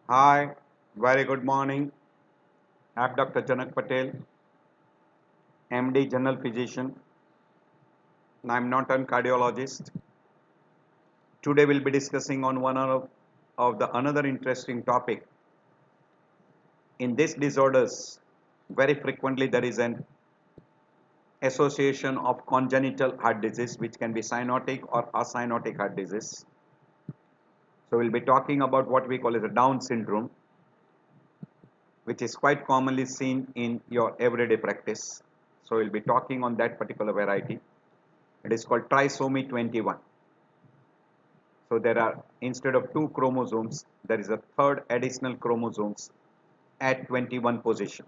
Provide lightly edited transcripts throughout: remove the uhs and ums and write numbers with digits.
Hi, very good morning. I'm Dr. Janak Patel, MD, General Physician. I'm not a cardiologist. Today we'll be discussing on one of the another interesting topic. In these disorders, very frequently there is an association of congenital heart disease, which can be cyanotic or acyanotic heart disease. So we'll be talking about what we call as a Down syndrome, which is quite commonly seen in your everyday practice. So we'll be talking on that particular variety. It is called trisomy 21. So there are, instead of two chromosomes, there is a third additional chromosomes at 21 position.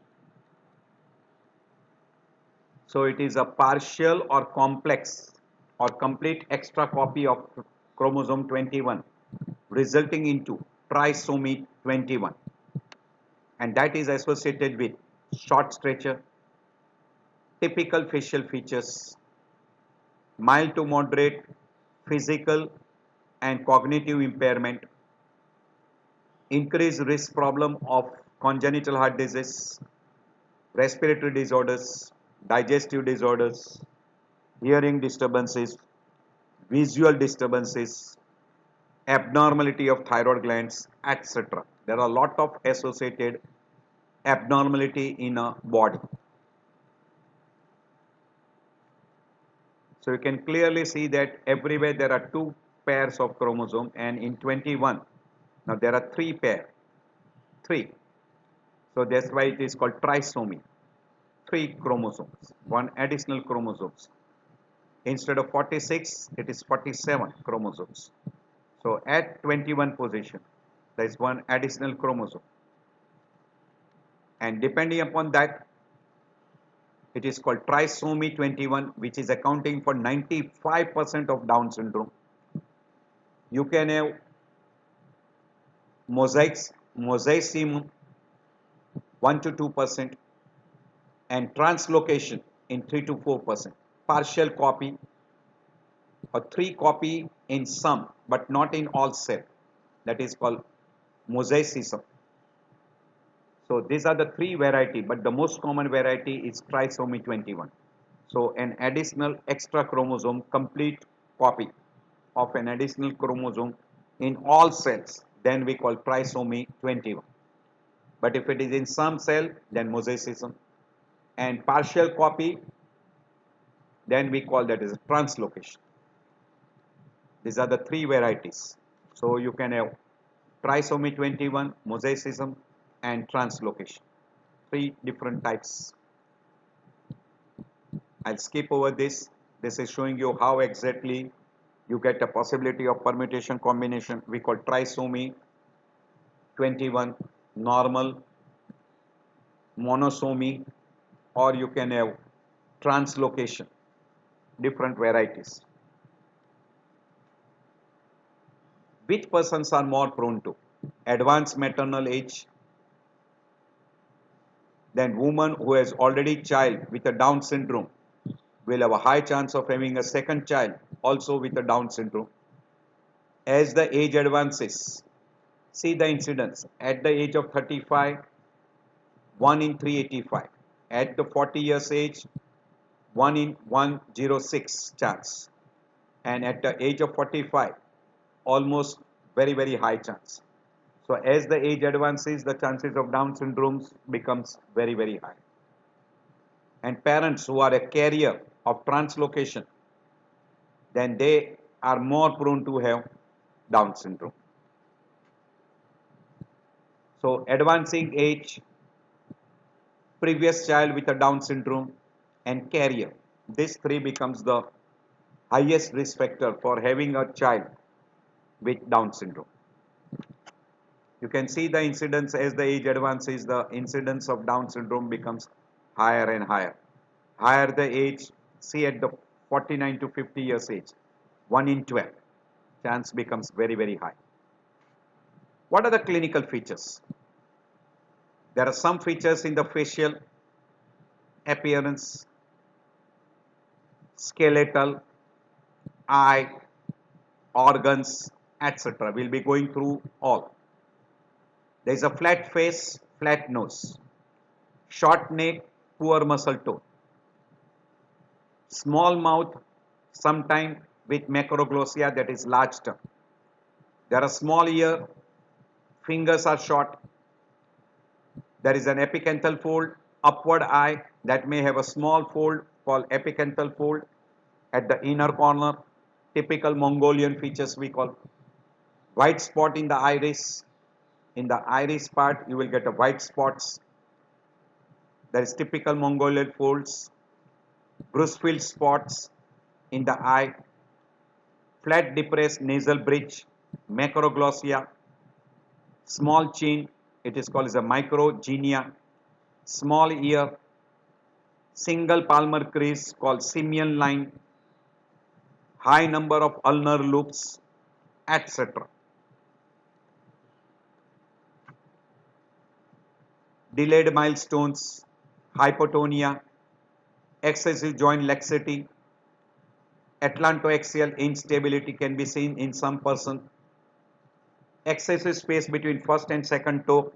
So it is a partial or complex or complete extra copy of chromosome 21 resulting into trisomy 21, and that is associated with short stature, typical facial features, mild to moderate physical and cognitive impairment, increased risk problem of congenital heart disease, respiratory disorders, digestive disorders, hearing disturbances, visual disturbances, abnormality of thyroid glands, etc. There are a lot of associated abnormality in a body. So you can clearly see that everywhere there are two pairs of chromosome, and in 21 now there are three. So that's why it is called trisomy. Three chromosomes, one additional chromosomes. Instead of 46, it is 47 chromosomes. So at 21 position, there is one additional chromosome. And depending upon that, it is called trisomy 21, which is accounting for 95% of Down syndrome. You can have mosaicism 1 to 2%, and translocation in 3 to 4%. Partial copy or 3 copy in some but not in all cell. That is called mosaicism. So these are the three variety, but the most common variety is trisomy 21. So an additional extra chromosome, complete copy of an additional chromosome in all cells, then we call trisomy 21. But if it is in some cell, then mosaicism, and partial copy, then we call that as translocation. These are the three varieties. So you can have trisomy 21, mosaicism, and translocation. Three different types. I'll skip over this. This is showing you how exactly you get a possibility of permutation combination. We call trisomy 21, normal, monosomy, or you can have translocation, different varieties. Which persons are more prone to? Advanced maternal age, then woman who has already child with a Down syndrome will have a high chance of having a second child also with a Down syndrome. As the age advances, see the incidence. At the age of 35, 1 in 385. At the 40 years age, 1 in 106 chance. And at the age of 45, almost very high chance. So as the age advances, the chances of Down syndromes becomes very high. And parents who are a carrier of translocation, then they are more prone to have Down syndrome. So advancing age, previous child with a Down syndrome, and carrier. This three becomes the highest risk factor for having a child with Down syndrome. You can see the incidence as the age advances, the incidence of Down syndrome becomes higher and higher. Higher the age, see at the 49 to 50 years age, 1 in 12, chance becomes very high. What are the clinical features? There are some features in the facial appearance, skeletal, eye, organs, etc. We'll be going through all. There is a flat face, flat nose, short neck, poor muscle tone, small mouth, sometime with macroglossia, that is large tongue. There are small ear, fingers are short. There is an epicanthal fold, upward eye that may have a small fold called epicanthal fold at the inner corner. Typical Mongolian features we call. White spot in the iris. In the iris part, you will get a white spots. There is typical Mongolian folds. Brucefield spots in the eye. Flat depressed nasal bridge, macroglossia. Small chin, it is called as a microgenia. Small ear. Single palmar crease called simian line. High number of ulnar loops, etc. Delayed milestones, hypotonia, excessive joint laxity, atlantoaxial instability can be seen in some person, excessive space between first and second toe,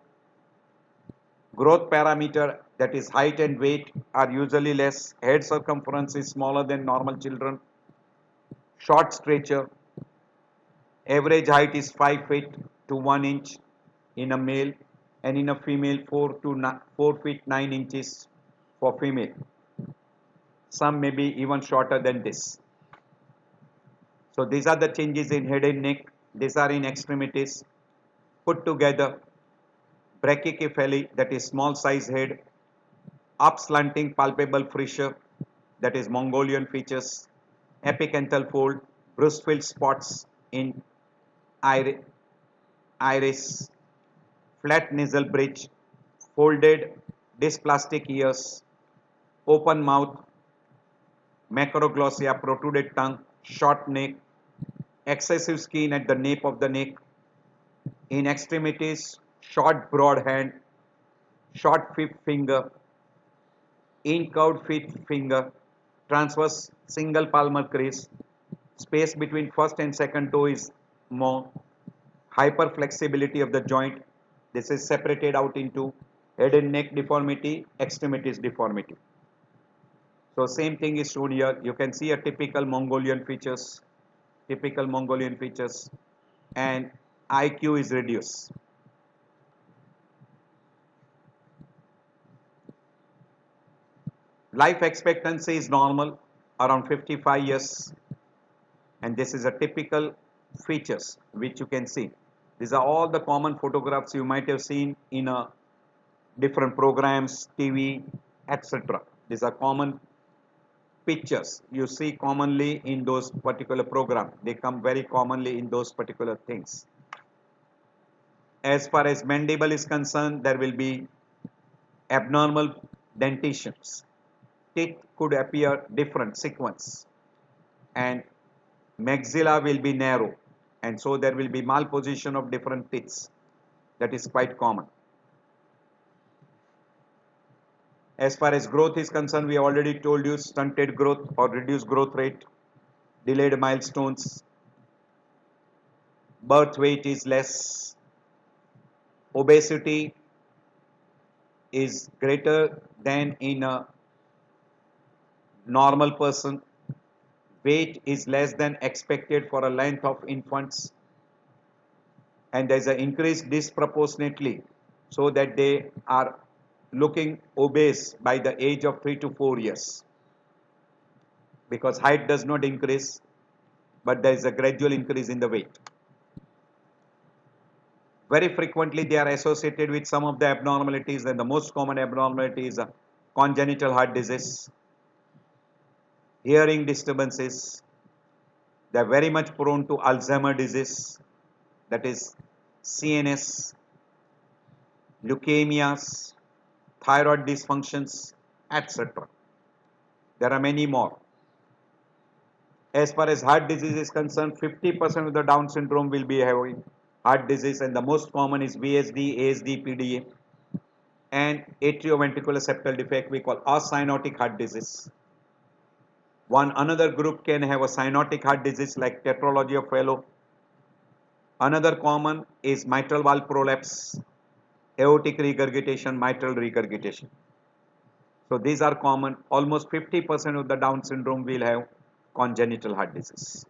growth parameter, that is height and weight, are usually less, head circumference is smaller than normal children, short stature, average height is 5 feet to 1 inch in a male, and in a female 4 feet 9 inches for female. Some may be even shorter than this. So these are the changes in head and neck. These are in extremities. Put together, brachycephaly, that is small size head, up slanting palpable fissure, that is Mongolian features, epicanthal fold, Brucefield spots in iris, flat nasal bridge, folded dysplastic ears, open mouth, macroglossia, protruded tongue, short neck, excessive skin at the nape of the neck, in extremities, short broad hand, short fifth finger, incurved fifth finger, transverse single palmar crease, space between first and second toe is more, hyperflexibility of the joint. This is separated out into head and neck deformity, extremities deformity. So same thing is shown here. You can see a typical Mongolian features, and IQ is reduced. Life expectancy is normal, around 55 years, and this is a typical features which you can see. These are all the common photographs you might have seen in different programs, TV, etc. These are common pictures you see commonly in those particular programs. They come very commonly in those particular things. As far as mandible is concerned, there will be abnormal dentitions. Teeth could appear different sequence, and maxilla will be narrow, and so there will be malposition of different teeth. That is quite common. As far as growth is concerned, we already told you stunted growth or reduced growth rate, delayed milestones, birth weight is less, obesity is greater than in a normal person, weight is less than expected for a length of infants, and there is an increase disproportionately so that they are looking obese by the age of 3 to 4 years, because height does not increase, but there is a gradual increase in the weight. Very frequently they are associated with some of the abnormalities, and the most common abnormality is congenital heart disease, hearing disturbances. They are very much prone to Alzheimer's disease, that is CNS, leukemias, thyroid dysfunctions, etc. There are many more. As far as heart disease is concerned, 50% of the Down syndrome will be having heart disease, and the most common is VSD, ASD, PDA, and atrioventricular septal defect we call acyanotic heart disease. Another group can have a cyanotic heart disease like tetralogy of Fallot. Another common is mitral valve prolapse, aortic regurgitation, mitral regurgitation. So these are common. Almost 50% of the Down syndrome will have congenital heart disease.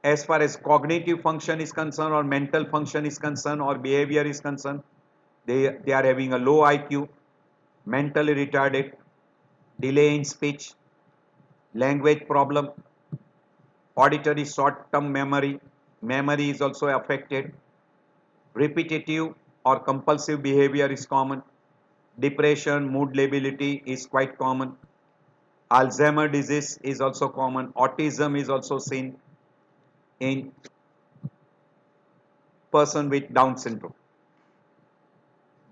As far as cognitive function is concerned or mental function is concerned or behavior is concerned, they are having a low IQ, mentally retarded, delay in speech, language problem, auditory short-term memory, memory is also affected, repetitive or compulsive behavior is common, depression, mood lability is quite common, Alzheimer disease is also common, autism is also seen in person with Down syndrome.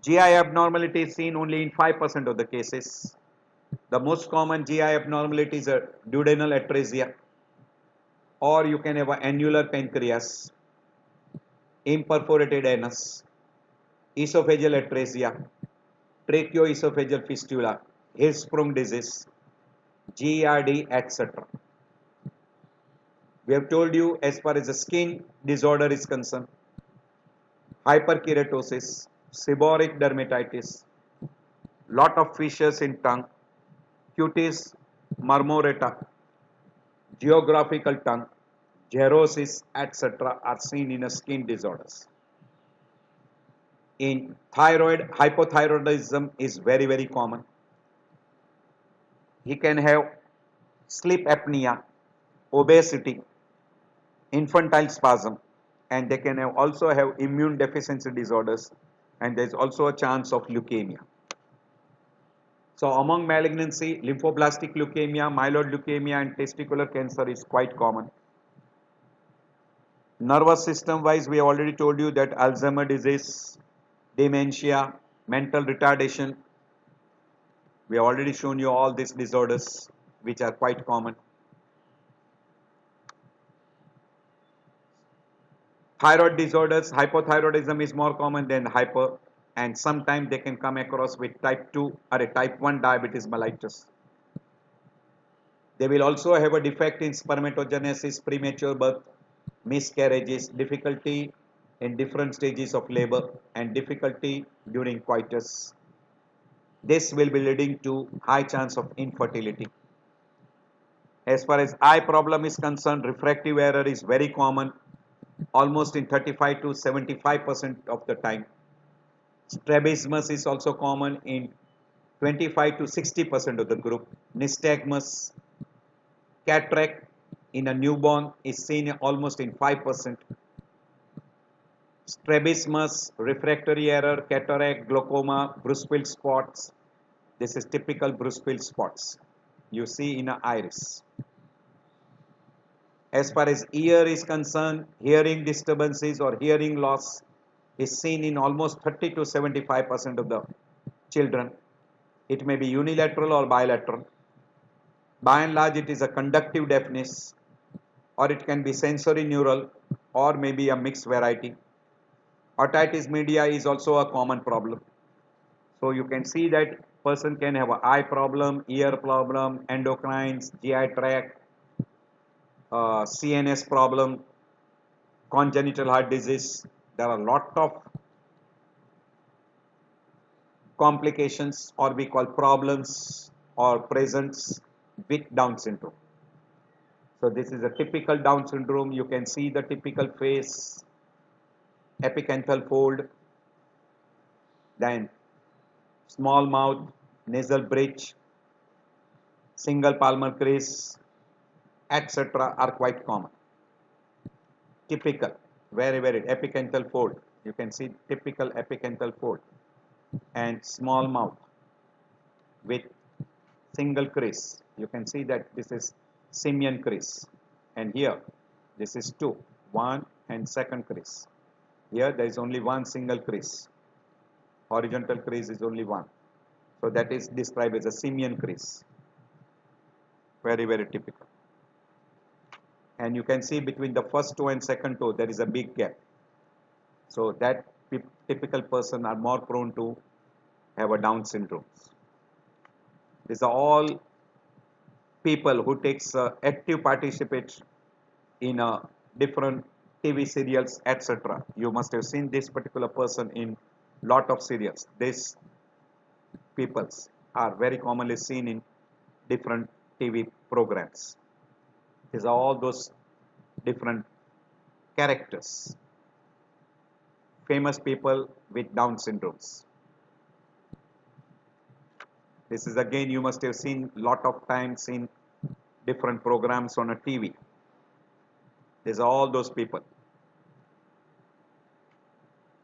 GI abnormality is seen only in 5% of the cases. The most common GI abnormality is a duodenal atresia, or you can have an annular pancreas, imperforated anus, esophageal atresia, tracheoesophageal fistula, Hirschsprung disease, GERD, etc. We have told you as far as the skin disorder is concerned, hyperkeratosis, seborrheic dermatitis, lot of fissures in tongue, cutis marmorata, geographical tongue, xerosis, etc. are seen in skin disorders. In thyroid, hypothyroidism is very common. He can have sleep apnea, obesity, infantile spasm, and they can also have immune deficiency disorders, and there is also a chance of leukemia. So among malignancy, lymphoblastic leukemia, myeloid leukemia, and testicular cancer is quite common. Nervous system wise, we have already told you that Alzheimer disease, dementia, mental retardation, we have already shown you all these disorders which are quite common. Thyroid disorders, hypothyroidism is more common than hyper, and sometimes they can come across with type 2 or a type 1 diabetes mellitus. They will also have a defect in spermatogenesis, premature birth, miscarriages, difficulty in different stages of labor, and difficulty during coitus. This will be leading to high chance of infertility. As far as eye problem is concerned, refractive error is very common, almost in 35 to 75% of the time. Strabismus is also common in 25 to 60% of the group. Nystagmus, cataract in a newborn is seen almost in 5%. Strabismus, refractory error, cataract, glaucoma, Bruchfeld spots. This is typical Bruchfeld spots you see in an iris. As far as ear is concerned, hearing disturbances or hearing loss is seen in almost 30 to 75% of the children. It may be unilateral or bilateral. By and large, it is a conductive deafness, or it can be sensory neural, or maybe a mixed variety. Otitis media is also a common problem. So you can see that person can have an eye problem, ear problem, endocrines, GI tract, CNS problem, congenital heart disease. There are a lot of complications, or we call problems or presence with Down syndrome. So this is a typical Down syndrome. You can see the typical face, epicanthal fold, then small mouth, nasal bridge, single palmar crease, etc. are quite common. Typical, very epicanthal fold. You can see typical epicanthal fold and small mouth with single crease. You can see that this is simian crease, and here this is two, one and second crease. Here there is only one single crease. Horizontal crease is only one. So that is described as a simian crease. Very typical. And you can see between the first toe and second toe there is a big gap. So that typical person are more prone to have a Down syndrome. These are all people who takes active participate in different TV serials, etc. You must have seen this particular person in lot of serials. These peoples are very commonly seen in different TV programs. These are all those different characters, famous people with Down syndromes. This is again you must have seen lot of times in different programs on a TV. These are all those people.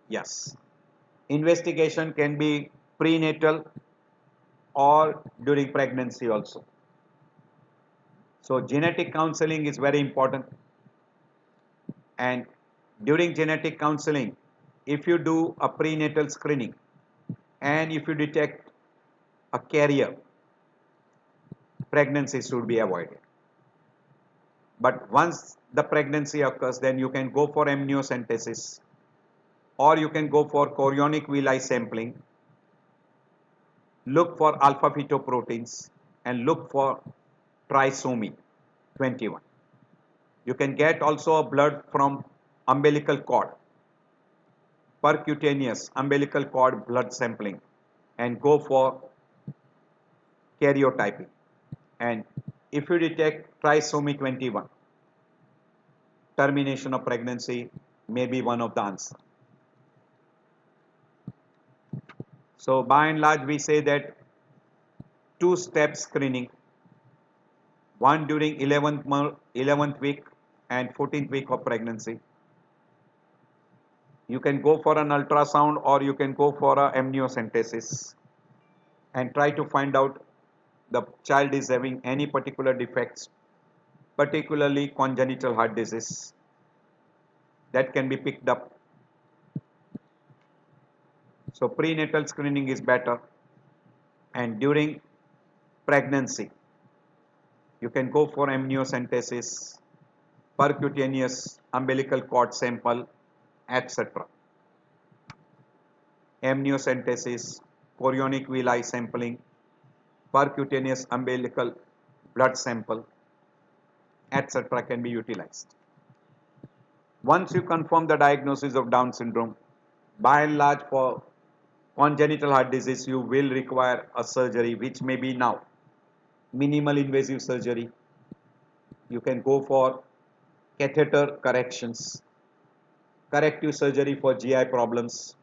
Yes. Investigation can be prenatal or during pregnancy also. So genetic counseling is very important, and during genetic counseling, if you do a prenatal screening and if you detect a carrier, pregnancy should be avoided. But once the pregnancy occurs, then you can go for amniocentesis or you can go for chorionic villi sampling, look for alpha fetoproteins and look for trisomy 21. You can get also a blood from umbilical cord, percutaneous umbilical cord blood sampling, and go for karyotyping. And if you detect trisomy 21, termination of pregnancy may be one of the answers. So by and large, we say that two-step screening, one during 11th week and 14th week of pregnancy. You can go for an ultrasound or you can go for a amniocentesis and try to find out the child is having any particular defects, particularly congenital heart disease, that can be picked up. So prenatal screening is better, and during pregnancy you can go for amniocentesis, percutaneous umbilical cord sample, etc. Amniocentesis, chorionic villi sampling, percutaneous umbilical blood sample, etc. can be utilized. Once you confirm the diagnosis of Down syndrome, by and large for congenital heart disease, you will require a surgery which may be now minimal invasive surgery. You can go for catheter corrections, corrective surgery for GI problems.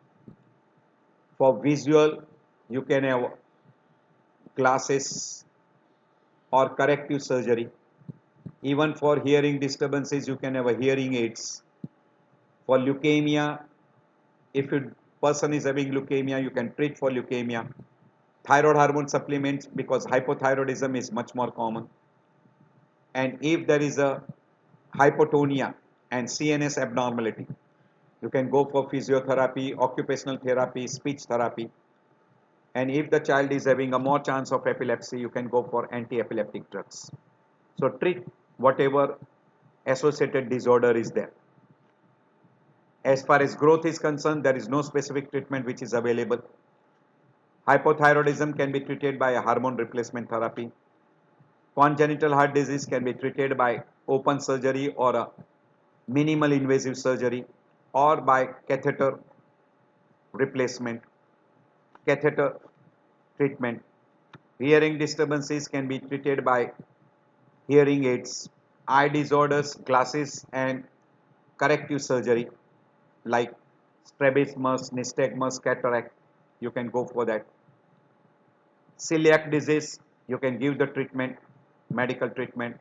For visual, you can have glasses or corrective surgery. Even for hearing disturbances, you can have a hearing aids. For leukemia, if a person is having leukemia, you can treat for leukemia. Thyroid hormone supplements, because hypothyroidism is much more common. And if there is a hypotonia and CNS abnormality, you can go for physiotherapy, occupational therapy, speech therapy. And if the child is having a more chance of epilepsy, you can go for anti-epileptic drugs. So treat whatever associated disorder is there. As far as growth is concerned, there is no specific treatment which is available. Hypothyroidism can be treated by a hormone replacement therapy. Congenital heart disease can be treated by open surgery or a minimal invasive surgery or by catheter replacement, catheter treatment. Hearing disturbances can be treated by hearing aids. Eye disorders, glasses and corrective surgery like strabismus, nystagmus, cataract, you can go for that. Celiac disease, you can give the treatment, medical treatment.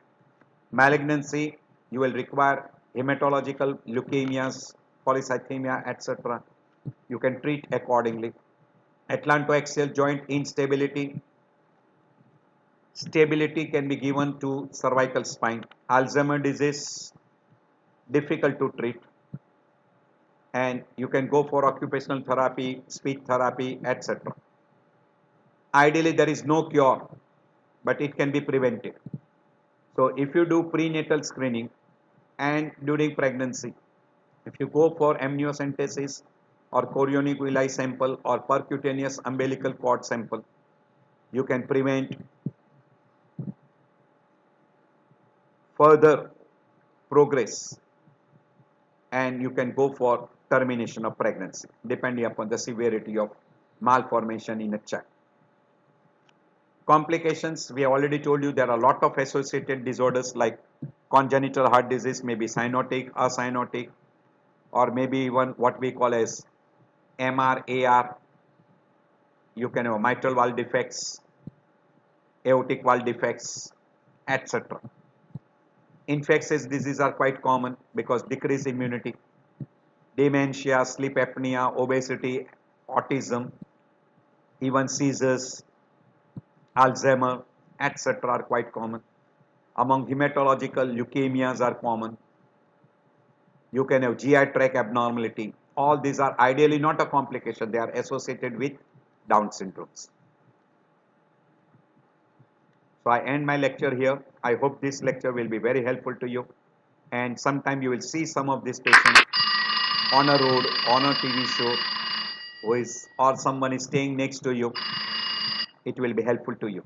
Malignancy, you will require hematological leukemias, polycythemia, etc. You can treat accordingly. Atlantoaxial joint instability, stability can be given to cervical spine. Alzheimer's disease, difficult to treat, and you can go for occupational therapy, speech therapy, etc. Ideally, there is no cure, but it can be prevented. So if you do prenatal screening and during pregnancy, if you go for amniocentesis or chorionic villi sample or percutaneous umbilical cord sample, you can prevent further progress and you can go for termination of pregnancy depending upon the severity of malformation in a child. Complications, we have already told you there are a lot of associated disorders like congenital heart disease, maybe cyanotic, acyanotic, or maybe even what we call as MRAR. You can have mitral valve defects, aortic valve defects, etc. Infectious diseases are quite common because decreased immunity. Dementia, sleep apnea, obesity, autism, even seizures, Alzheimer, etc. are quite common. Among hematological leukemias are common. You can have GI tract abnormality. All these are ideally not a complication. They are associated with Down syndromes. So I end my lecture here. I hope this lecture will be very helpful to you. And sometime you will see some of these patients on a road, on a TV show, or someone is staying next to you. It will be helpful to you.